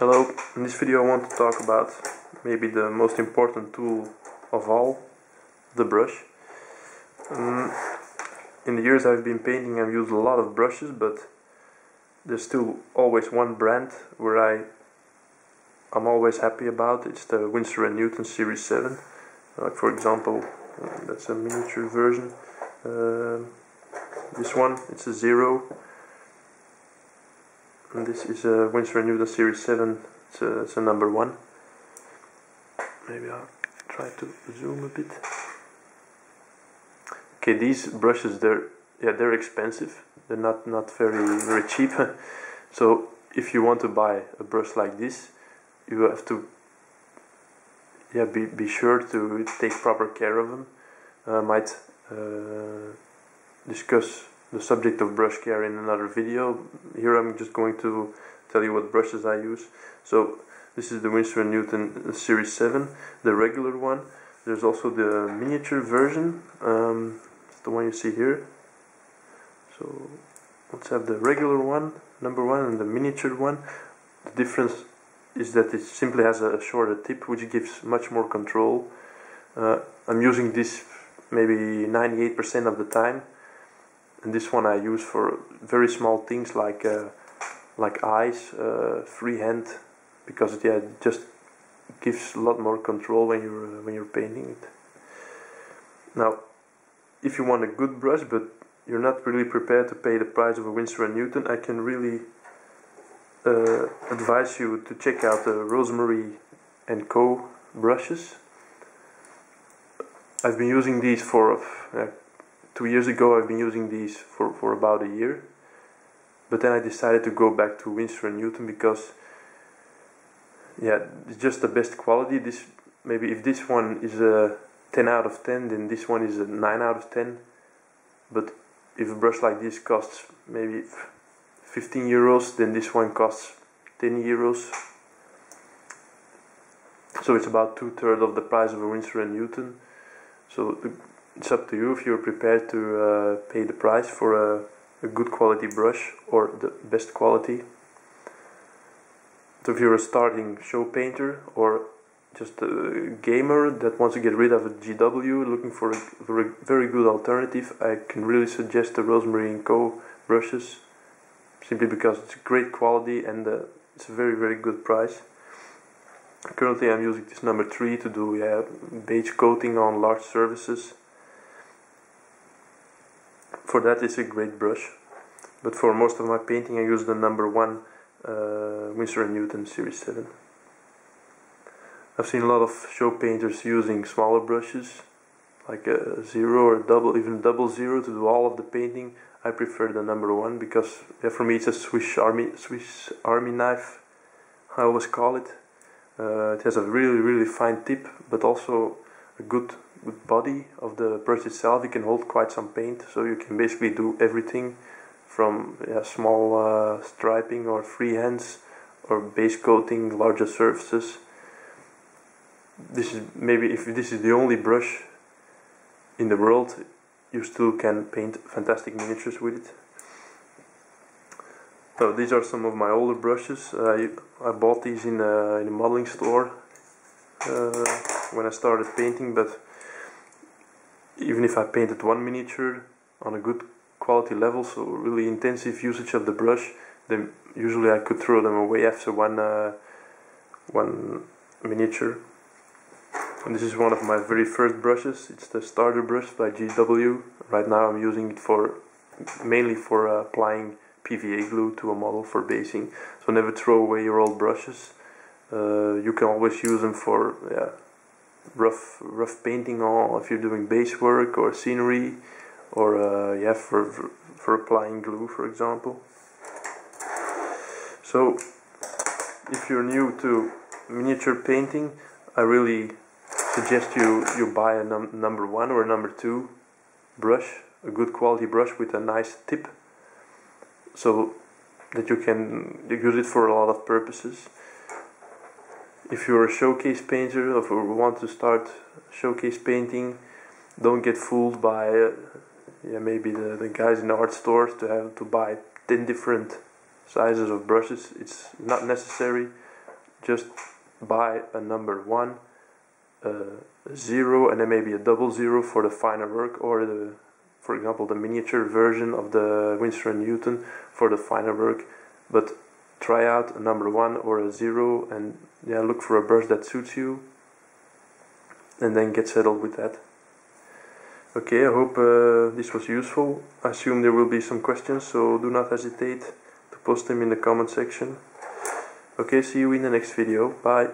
Hello, in this video I want to talk about maybe the most important tool of all, the brush. In the years I've been painting I've used a lot of brushes, but there's still always one brand where I'm always happy about. It's the Winsor & Newton Series 7. Like for example, that's a miniature version. This one, it's a 0. And this is a Winsor & Newton Series 7, it's a number 1. Maybe I'll try to zoom a bit. Okay, these brushes, they're expensive. They're not very cheap. So if you want to buy a brush like this, you have to be sure to take proper care of them. I might discuss the subject of brush care in another video. Here I'm just going to tell you what brushes I use. So this is the Winsor & Newton Series 7, the regular one. There's also the miniature version, the one you see here. So let's have the regular one, number 1, and the miniature one. The difference is that it simply has a shorter tip, which gives much more control. I'm using this maybe 98% of the time. And this one I use for very small things like eyes, freehand, because it just gives a lot more control when you're painting it. Now, if you want a good brush but you're not really prepared to pay the price of a Winsor & Newton, I can really advise you to check out the Rosemary Co Brushes. I've been using these for 2 years ago. I've been using these for about a year, but then I decided to go back to Winsor & Newton because it's just the best quality. This, maybe if this one is a 10 out of 10, then this one is a 9 out of 10. But if a brush like this costs maybe 15 euros, then this one costs 10 euros. So it's about 2/3 of the price of a Winsor & Newton. So it's up to you if you're prepared to pay the price for a good quality brush or the best quality. So if you're a starting show painter or just a gamer that wants to get rid of a GW, looking for a very good alternative, I can really suggest the Rosemary Co Brushes, simply because it's great quality and it's a very good price. Currently I'm using this number 3 to do beige coating on large surfaces. For that it's a great brush, but for most of my painting I use the number 1 Winsor & Newton Series 7. I've seen a lot of show painters using smaller brushes, like a 0 or even double 0 to do all of the painting. I prefer the number 1 because for me it's a Swiss Army knife, I always call it. It has a really fine tip, but also a good body of the brush itself. It can hold quite some paint, so you can basically do everything from small striping or freehands or base coating larger surfaces. This is maybe, if this is the only brush in the world, you still can paint fantastic miniatures with it. So these are some of my older brushes. I bought these in a modeling store when I started painting, but even if I painted one miniature on a good quality level, so really intensive usage of the brush, then usually I could throw them away after one miniature. And this is one of my very first brushes. It's the starter brush by GW. Right now I'm using it mainly for applying PVA glue to a model for basing. So never throw away your old brushes. You can always use them for rough painting, if you're doing base work or scenery, or for applying glue, for example. So if you're new to miniature painting, I really suggest you buy a number 1 or a number 2 brush, a good quality brush with a nice tip, so that you can use it for a lot of purposes. If you're a showcase painter or want to start showcase painting, don't get fooled by maybe the guys in the art stores to have to buy 10 different sizes of brushes. It's not necessary. just buy a number 1, 0, and then maybe a double 0 for the finer work, or for example the miniature version of the Winsor & Newton for the finer work. But try out a number 1 or a 0, and yeah, look for a brush that suits you, and then get settled with that. Okay, I hope this was useful. I assume there will be some questions, so do not hesitate to post them in the comment section. Okay, see you in the next video. Bye.